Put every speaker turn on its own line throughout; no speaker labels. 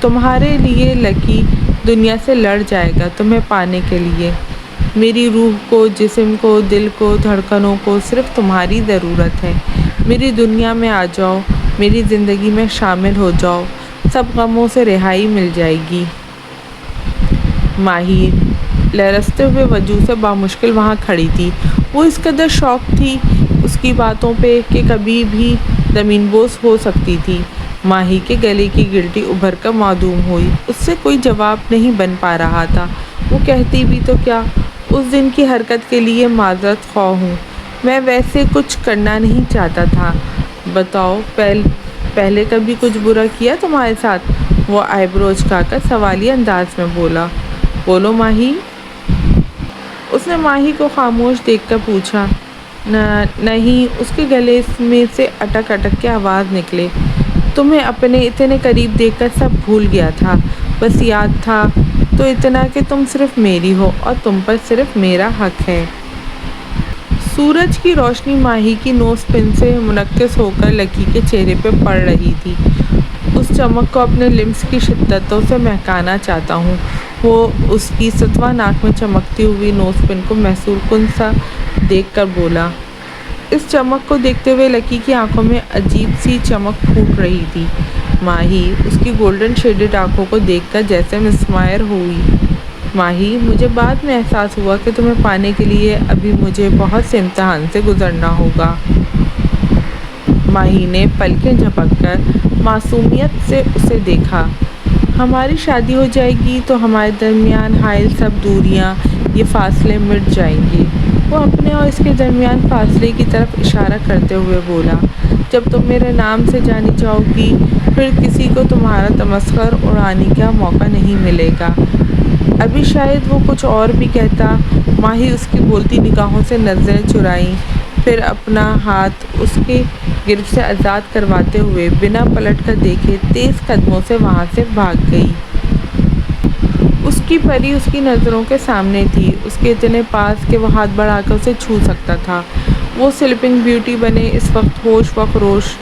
تمہارے لیے لکی دنیا سے لڑ جائے گا تمہیں پانے کے لیے۔ میری روح کو، جسم کو، دل کو، دھڑکنوں کو صرف تمہاری ضرورت ہے۔ میری دنیا میں آ جاؤ، میری زندگی میں شامل ہو جاؤ، سب غموں سے رہائی مل جائے گی۔ ماہی لرزتے ہوئے وجود سے بامشکل وہاں کھڑی تھی۔ وہ اس قدر شوق تھی اس کی باتوں پہ کہ کبھی بھی زمین بوس ہو سکتی تھی۔ ماہی کے گلے کی گلٹی ابھر کر معدوم ہوئی۔ اس سے کوئی جواب نہیں بن پا رہا تھا۔ وہ کہتی بھی تو کیا؟ اس دن کی حرکت کے لیے معذرت خواہ ہوں، میں ویسے کچھ کرنا نہیں چاہتا تھا۔ بتاؤ، پہلے کبھی کچھ برا کیا تمہارے ساتھ؟ وہ آئیبرو اچکا کر سوالیہ انداز میں بولا۔ بولو ماہی۔ اس نے ماہی کو خاموش دیکھ کر پوچھا۔ نہیں، اس کے گلے میں سے اٹک اٹک کے آواز نکلے۔ تمہیں اپنے اتنے قریب دیکھ کر سب بھول گیا تھا، بس یاد تھا تو اتنا کہ تم صرف میری ہو اور تم پر صرف میرا حق ہے۔ سورج کی روشنی ماہی کی نوز پن سے منعکس ہو کر لکی کے چہرے پہ پڑ رہی تھی۔ اس چمک کو اپنے لمس کی شدتوں سے مہکانا چاہتا ہوں۔ وہ اس کی ستواں ناک میں چمکتی ہوئی نوز پن کو محصور کن سا دیکھ کر بولا۔ اس چمک کو دیکھتے ہوئے لکی کی آنکھوں میں عجیب سی چمک پھوٹ رہی تھی۔ ماہی اس کی گولڈن شیڈڈ آنکھوں کو دیکھ کر جیسے مسمائر ہوئی۔ ماہی، مجھے بعد میں احساس ہوا کہ تمہیں پانے کے لیے ابھی مجھے بہت سے امتحان سے گزرنا ہوگا۔ ماہی نے پلکیں جھپک کر معصومیت سے اسے دیکھا۔ ہماری شادی ہو جائے گی تو ہمارے درمیان حائل سب دوریاں، یہ فاصلے مٹ جائیں گے۔ وہ اپنے اور اس کے درمیان فاصلے کی طرف اشارہ کرتے ہوئے بولا۔ جب تم میرے نام سے جانی جاؤ گی، پھر کسی کو تمہارا تمسخر اڑانے کا موقع نہیں ملے گا۔ ابھی شاید وہ کچھ اور بھی کہتا۔ ماہی اس کی بولتی نگاہوں سے نظریں چرائیں، پھر اپنا ہاتھ اس کے گرفت سے آزاد کرواتے ہوئے بنا پلٹ کر دیکھے تیز قدموں سے وہاں سے بھاگ گئی۔ اس کی پری اس کی نظروں کے سامنے تھی، اس کے اتنے پاس کہ وہ ہاتھ بڑھا کر اسے چھو سکتا تھا۔ وہ سلیپنگ بیوٹی بنے اس وقت ہوش و خروش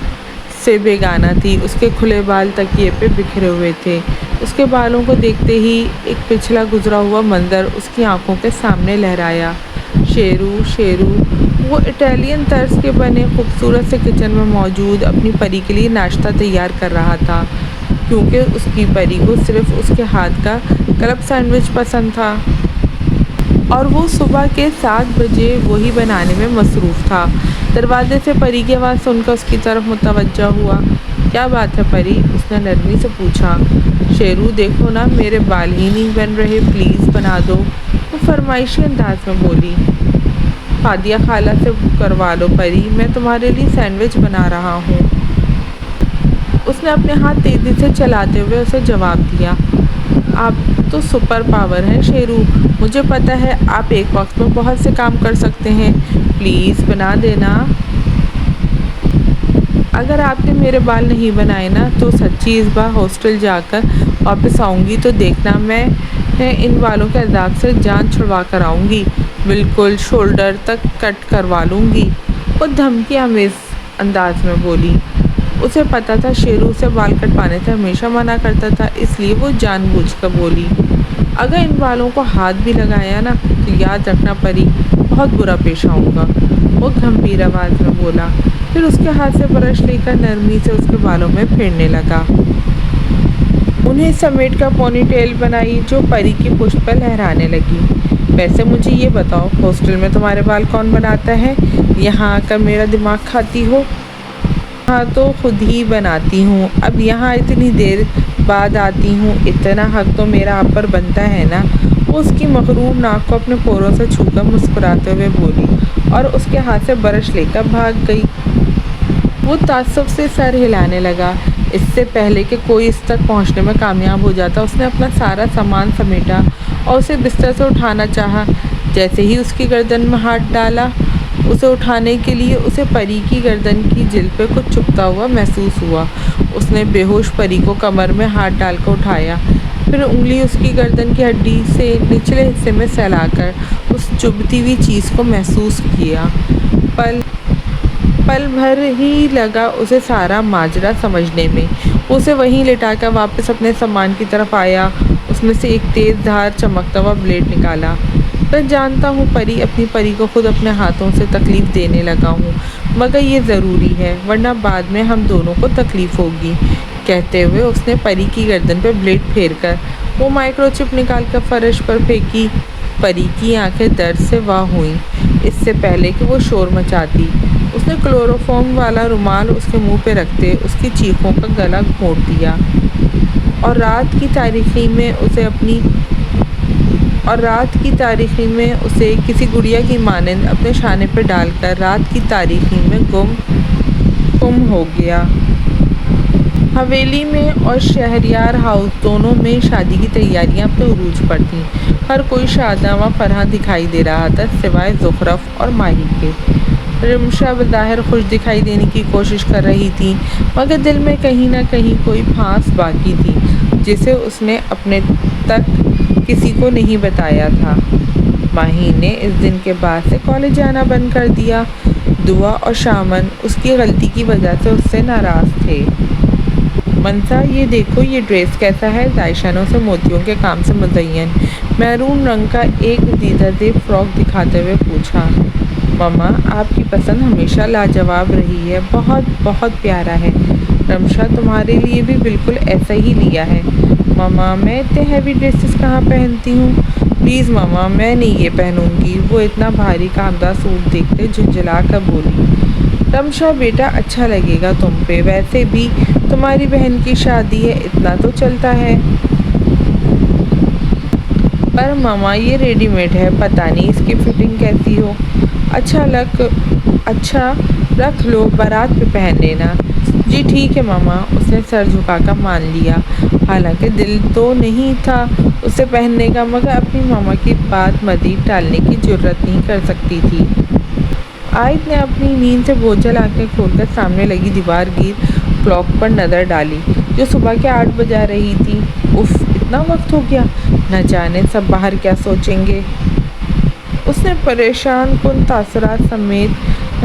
سے بیگانہ تھی۔ اس کے کھلے بال تکیے پہ بکھرے ہوئے تھے۔ اس کے بالوں کو دیکھتے ہی ایک پچھلا گزرا ہوا منظر اس کی آنکھوں کے سامنے لہرایا۔ شیرو وہ اٹیلین طرز کے بنے خوبصورت سے کچن میں موجود اپنی پری کے لیے ناشتہ تیار کر رہا تھا، کیونکہ اس کی پری کو صرف اس کے ہاتھ کا کلب سینڈوچ پسند تھا اور وہ صبح کے 7 بجے وہی بنانے میں مصروف تھا۔ دروازے سے پری کی آواز سن کر اس کی طرف متوجہ ہوا۔ کیا بات ہے پری؟ اس نے نرمی سے پوچھا۔ شیرو، دیکھو نا، میرے بال ہی نہیں بن رہے، پلیز بنا دو، وہ فرمائشی انداز میں بولی۔ فادیہ خالہ سے کروا لو پری، میں تمہارے لیے سینڈوچ بنا رہا ہوں۔ اس نے اپنے ہاتھ تیزی سے چلاتے ہوئے اسے جواب دیا۔ آپ تو سپر پاور ہیں شیرو، مجھے پتہ ہے آپ ایک وقت میں بہت سے کام کر سکتے ہیں، پلیز بنا دینا۔ اگر آپ نے میرے بال نہیں بنائے نا تو سچی اس بار ہاسٹل جا کر واپس آؤں گی تو دیکھنا میں ان بالوں کے عذاب سے جان چھڑوا کر آؤں گی، بالکل شولڈر تک کٹ کروا لوں گی، وہ دھمکی آمیز انداز میں بولی۔ اسے پتہ تھا شیرو سے بال کٹوانے سے ہمیشہ منع کرتا تھا، اس لیے وہ جان بوجھ کر بولی۔ اگر ان بالوں کو ہاتھ بھی لگایا نا تو یاد رکھنا پری، بہت برا پیش آؤں گا، وہ گھمبیر آواز میں بولا۔ پھر اس کے ہاتھ سے برش لے کر نرمی سے اس کے بالوں میں پھیرنے لگا، انہیں سمیٹ کر پونی ٹیل بنائی جو پری کی پشت پر لہرانے لگی۔ ویسے مجھے یہ بتاؤ، ہاسٹل میں تمہارے بال کون بناتا ہے؟ یہاں آ کر میرا دماغ کھاتی ہو؟ ہاں تو خود ہی بناتی ہوں، اب یہاں اتنی دیر بعد آتی ہوں، اتنا حق تو میرا آپ پر بنتا ہے نا، وہ اس کی مغرور ناک کو اپنے پوروں سے چھو کر مسکراتے ہوئے بولی اور اس کے ہاتھ سے برش لے کر بھاگ گئی۔ وہ تعصب سے سر ہلانے لگا۔ اس سے پہلے کہ کوئی اس تک پہنچنے میں کامیاب ہو جاتا، اس نے اپنا سارا سامان سمیٹا اور اسے بستر سے اٹھانا چاہا۔ جیسے ہی اس کی گردن میں ہاتھ ڈالا اسے اٹھانے کے لیے، اسے پری کی گردن کی جلد پہ کچھ چبھتا ہوا محسوس ہوا۔ اس نے بے ہوش پری کو کمر میں ہاتھ ڈال کر اٹھایا، پھر انگلی اس کی گردن کی ہڈی سے نچلے حصے میں سلا کر اس چبھتی ہوئی چیز کو محسوس کیا۔ پل بھر ہی لگا اسے سارا ماجرا سمجھنے میں۔ اسے وہیں لٹا کر واپس اپنے سامان کی طرف آیا، اس میں سے ایک تیز دھار چمکتا ہوا بلیڈ نکالا۔ میں جانتا ہوں پری، اپنی پری کو خود اپنے ہاتھوں سے تکلیف دینے لگا ہوں، مگر یہ ضروری ہے، ورنہ بعد میں ہم دونوں کو تکلیف ہوگی۔ کہتے ہوئے اس نے پری کی گردن پہ بلیڈ پھیر کر وہ مائکرو چپ نکال کر فرش پر پھینکی۔ پری کی آنکھیں درد سے واہ ہوئیں۔ اس سے پہلے کہ وہ شور مچاتی، اس نے کلوروفارم والا رومال اس کے منہ پہ رکھتے اس کی چیخوں کا گلا گھونٹ دیا، اور رات کی تاریکی میں اسے کسی گڑیا کی مانند اپنے شانے پہ ڈال کر رات کی تاریکی میں گم ہو گیا۔ حویلی میں اور شہریار ہاؤس دونوں میں شادی کی تیاریاں اپنے عروج پر تھیں۔ ہر کوئی شاداں و فرحاں دکھائی دے رہا تھا سوائے زخرف اور ماہی کے۔ رمشا بظاہر خوش دکھائی دینے کی کوشش کر رہی تھی، مگر دل میں کہیں نہ کہیں کوئی پھانس باقی تھی جسے اس نے اپنے تک کسی کو نہیں بتایا تھا۔ ماہی نے اس دن کے بعد سے کالج جانا بند کر دیا۔ دعا اور شامن اس کی غلطی کی وجہ سے اس سے ناراض تھے۔ منسا، یہ دیکھو یہ ڈریس کیسا ہے؟ عائشہ نے اسے موتیوں کے کام سے مزین میرون رنگ کا ایک دیدہ زیب فراک دکھاتے ہوئے پوچھا۔ مما، آپ کی پسند ہمیشہ لاجواب رہی ہے، بہت بہت پیارا ہے۔ رمشا، تمہارے لیے بھی بالکل ایسا ہی لیا ہے۔ مما، میں اتنے ہیوی ڈریسز کہاں پہنتی ہوں، پلیز مما میں نہیں یہ پہنوں گی۔ وہ اتنا بھاری کامدار سوٹ دیکھتے جھنجھلا کر بولی۔ رمشا بیٹا، اچھا لگے گا تم پہ، ویسے بھی تمہاری بہن کی شادی ہے، اتنا تو چلتا ہے۔ پر مما یہ ریڈی میڈ ہے، پتہ نہیں اس کی فٹنگ کیسی ہو۔ اچھا رکھ لو، بارات پہ پہن لینا۔ جی ٹھیک ہے مما، اس نے سر جھکا کر مان لیا، حالانکہ دل تو نہیں تھا اسے پہننے کا، مگر اپنی ماما کی بات مزید ٹالنے کی جرات نہیں کر سکتی تھی۔ آیت نے اپنی نیند سے بوجھل آنکھیں کھول کر سامنے لگی دیوار گیر کلاک پر نظر ڈالی جو صبح کے 8 بجا رہی تھی۔ اف، اتنا وقت ہو گیا، نہ جانے سب باہر کیا سوچیں گے۔ اس نے پریشان کن تاثرات سمیت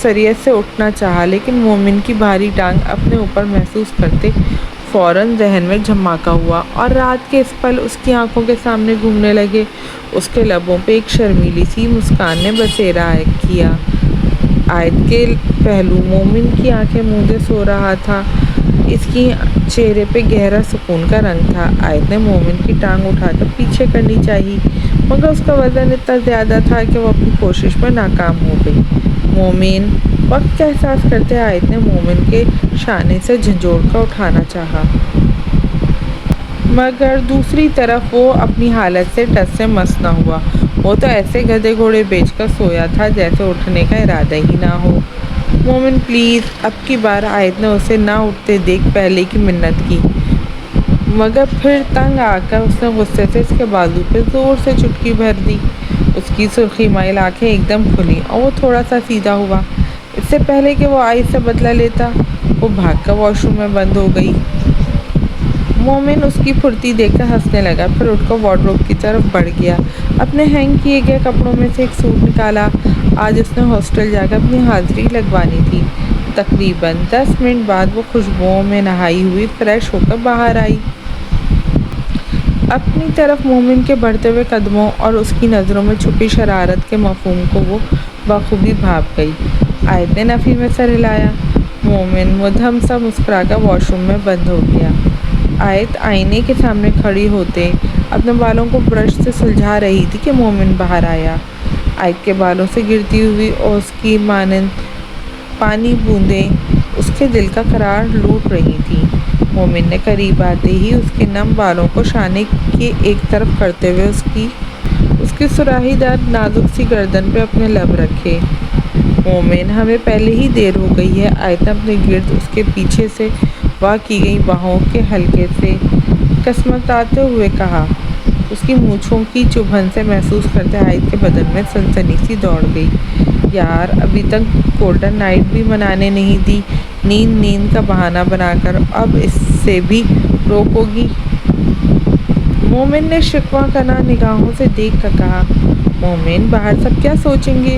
سریت سے اٹھنا چاہا، لیکن مومن کی بھاری ٹانگ اپنے اوپر محسوس کرتے فوراً ذہن میں جھماکا ہوا، اور رات کے اس پل اس کی آنکھوں کے سامنے گھومنے لگے۔ اس کے لبوں پہ ایک شرمیلی سی مسکان نے بسیرا کیا۔ آیت کے پہلو مومن کی آنکھیں موندے سو رہا تھا، اس کی چہرے پہ گہرا سکون کا رنگ تھا۔ آیت نے مومن کی ٹانگ اٹھا کر پیچھے کرنی چاہی، مگر اس کا وزن اتنا زیادہ تھا کہ وہ اپنی کوشش میں ناکام ہو گئی۔ مومن، وقت کا احساس کرتے آیت نے مومن کے شانے سے جھنجھوڑ کر اٹھانا چاہا، مگر دوسری طرف وہ اپنی حالت سے ٹس سے مس نہ ہوا۔ وہ تو ایسے گدھے گھوڑے بیچ کر سویا تھا جیسے اٹھنے کا ارادہ ہی نہ ہو۔ مومن پلیز، اب کی بار آیت نے اسے نہ اٹھتے دیکھ پہلے کی منت کی، مگر پھر تنگ آ کر اس نے غصے سے اس کے بازو پہ زور سے چٹکی بھر دی۔ اس کی سرخی مائل آنکھیں ایک دم کھلیں اور وہ تھوڑا سا سیدھا ہوا۔ اس سے پہلے کہ وہ آیت سے بدلہ لیتا، وہ بھاگ کر واش روم میں بند ہو گئی۔ مومن اس کی پھرتی دیکھ کر ہنسنے لگا، پھر اٹھ کر وارڈروب کی طرف بڑھ گیا۔ اپنے ہینگ کیے گئے کپڑوں میں سے ایک سوٹ نکالا۔ آج اس نے ہاسٹل جا کر اپنی حاضری لگوانی تھی۔ تقریباً 10 منٹ بعد وہ خوشبوؤں میں نہائی ہوئی فریش ہو کر باہر آئی۔ اپنی طرف مومن کے بڑھتے ہوئے قدموں اور اس کی نظروں میں چھپی شرارت کے مفہوم کو وہ بخوبی بھاپ گئی۔ آیت نے نفی میں سر ہلایا۔ مومن مدھم سا مسکرا کر واش روم میں بند ہو گیا۔ آیت آئینے کے سامنے کھڑی ہوتے اپنے بالوں کو برش سے سلجھا رہی تھی کہ مومن باہر آیا۔ آیت کے بالوں سے گرتی ہوئی اور اس کی مانند پانی بوندیں اس کے دل کا قرار لوٹ رہی تھیں۔ مومن نے قریب آتے ہی اس کے نم بالوں کو شانے کے ایک طرف کرتے ہوئے اس کی سراہی دار نازک سی گردن پہ اپنے لب رکھے۔ مومن، ہمیں پہلے ہی دیر ہو گئی ہے، آیت نے اپنے گرد اس کے پیچھے سے واہ کی گئی باہوں کے حلقے سے کسمساتے ہوئے کہا۔ اس کی مونچھوں کی چبھن سے محسوس کرتے آیت کے بدن میں سنسنی سی دوڑ گئی۔ یار، ابھی تک گولڈن نائٹ بھی منانے نہیں دی، نیند کا بہانہ بنا کر اب اس سے بھی روکو گی؟ مومن نے شکوہ کناں نگاہوں سے دیکھ کر کہا۔ مومن، باہر سب کیا سوچیں گے؟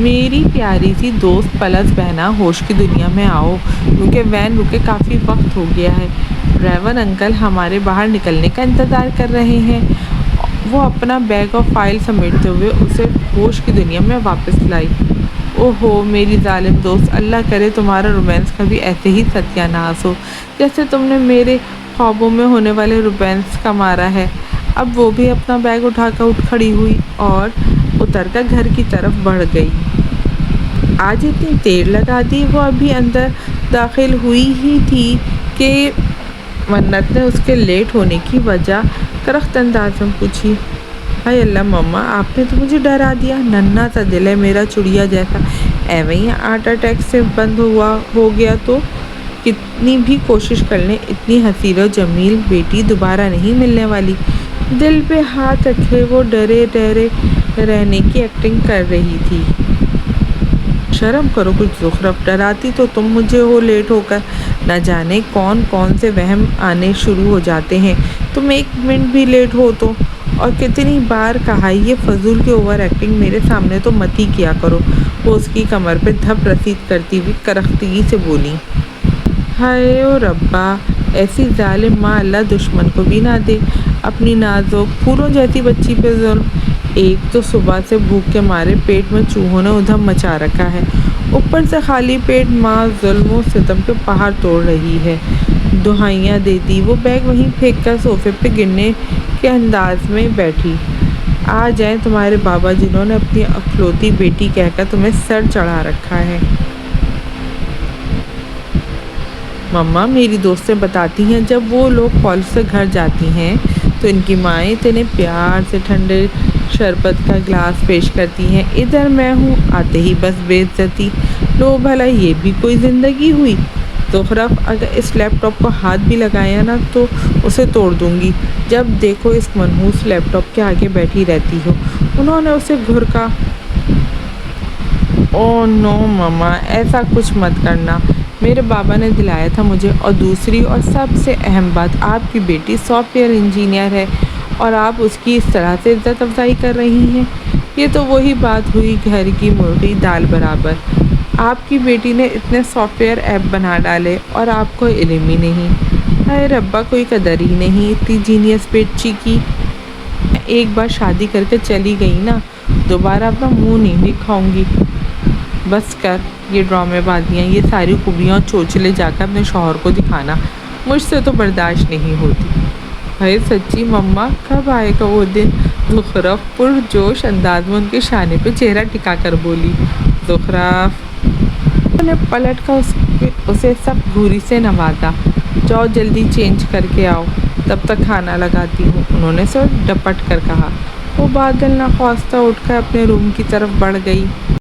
میری پیاری سی دوست پلس بہنا، ہوش کی دنیا میں آؤ، کیونکہ وین رکے کافی وقت ہو گیا ہے۔ ڈرائیور انکل ہمارے باہر نکلنے کا انتظار کر رہے ہیں۔ وہ اپنا بیگ اور فائل سمیٹتے ہوئے اسے ہوش کی دنیا میں واپس لائی۔ اوہو میری ظالم دوست، اللہ کرے تمہارا رومانس کبھی ایسے ہی ستیہ ناش ہو جیسے تم نے میرے خوابوں میں ہونے والے رومانس کا مارا ہے۔ اب وہ بھی اپنا بیگ اٹھا کر اٹھ کھڑی ہوئی اور اتر کر گھر کی طرف بڑھ گئی۔ آج اتنی دیر لگا دی، وہ ابھی اندر داخل ہوئی ہی تھی کہ منت نے اس کے لیٹ ہونے کی وجہ کرخت انداز میں پوچھی۔ ہائے اللہ مما، آپ نے تو مجھے ڈرا دیا، ننھا سا دل ہے میرا چڑیا جیسا، ایویں ہی ہارٹ اٹیک سے بند ہو گیا تو کتنی بھی کوشش کر لیں اتنی حسین و جمیل بیٹی دوبارہ نہیں ملنے والی۔ دل پہ ہاتھ رکھے وہ ڈرے ڈرے رہنے کی ایکٹنگ کر رہی تھی۔ شرم کرو کچھ زخرف، ڈراتی تو تم مجھے ہو لیٹ ہو کر، نہ جانے کون کون سے وہم آنے شروع ہو جاتے ہیں تم ایک منٹ بھی لیٹ ہو تو۔ اور کتنی بار کہا یہ فضول کی اوور ایکٹنگ میرے سامنے تو مت ہی کیا کرو۔ وہ اس کی کمر پہ دھپ رسید کرتی ہوئی کرختگی سے بولی۔ ہائے او ربا، ایسی ظالم ماں اللہ دشمن کو بھی نہ دے، اپنی نازک پھولوں جیسی بچی پہ ظلم۔ ایک تو صبح سے بھوک کے مارے پیٹ میں چوہوں نے ادھم مچا رکھا ہے، اوپر سے خالی پیٹ ماں ظلم و ستم کے پہاڑ توڑ رہی ہے۔ دہائیاں دیتی وہ بیگ وہیں پھینک کر صوفے پہ گرنے کے انداز میں بیٹھی۔ آ جائیں تمہارے بابا جنہوں نے اپنی اکلوتی بیٹی کہہ کر تمہیں سر چڑھا رکھا ہے۔ مما میری دوستیں بتاتی ہیں جب وہ لوگ کالج سے گھر جاتی ہیں تو ان کی مائیں اتنے پیار سے ٹھنڈے شربت کا گلاس پیش کرتی ہیں، ادھر میں ہوں آتے ہی بس بے عزتی۔ لو بھلا یہ بھی کوئی زندگی ہوئی؟ زخرف، اگر اس لیپ ٹاپ کو ہاتھ بھی لگایا نا تو اسے توڑ دوں گی۔ جب دیکھو اس منحوس لیپ ٹاپ کے آگے بیٹھی رہتی ہو۔ انہوں نے اسے گھرکا۔ او نو مما، ایسا کچھ مت کرنا، میرے بابا نے دلایا تھا مجھے، اور دوسری اور سب سے اہم بات، آپ کی بیٹی سافٹ ویئر انجینئر ہے اور آپ اس کی اس طرح سے عزت افزائی کر رہی ہیں۔ یہ تو وہی بات ہوئی گھر کی مرغی دال برابر۔ آپ کی بیٹی نے اتنے سافٹ ویئر ایپ بنا ڈالے اور آپ کو علم ہی نہیں۔ ہائے ربا، کوئی قدر ہی نہیں اتنی جینیس بیٹی کی۔ ایک بار شادی کر کے چلی گئی نا، دوبارہ اپنا منہ نہیں دکھاؤں گی۔ بس کر یہ ڈرامے بازیاں، یہ ساری خوبیاں اور چوچلے جا کر اپنے شوہر کو دکھانا مجھ سے تو برداشت نہیں ہوتی۔ ہائے سچی مما، کب آئے گا وہ دن؟ زخرف پرجوش انداز میں ان کے شانے پہ چہرہ ٹکا کر بولی۔ زخرف نے پلٹ کر اسے سخت گھوری سے نوازا۔ جاؤ جلدی چینج کر کے آؤ، تب تک کھانا لگاتی ہوں، انہوں نے اسے ڈپٹ کر کہا۔ وہ بادل نخواستہ اٹھ کر اپنے روم کی طرف بڑھ گئی۔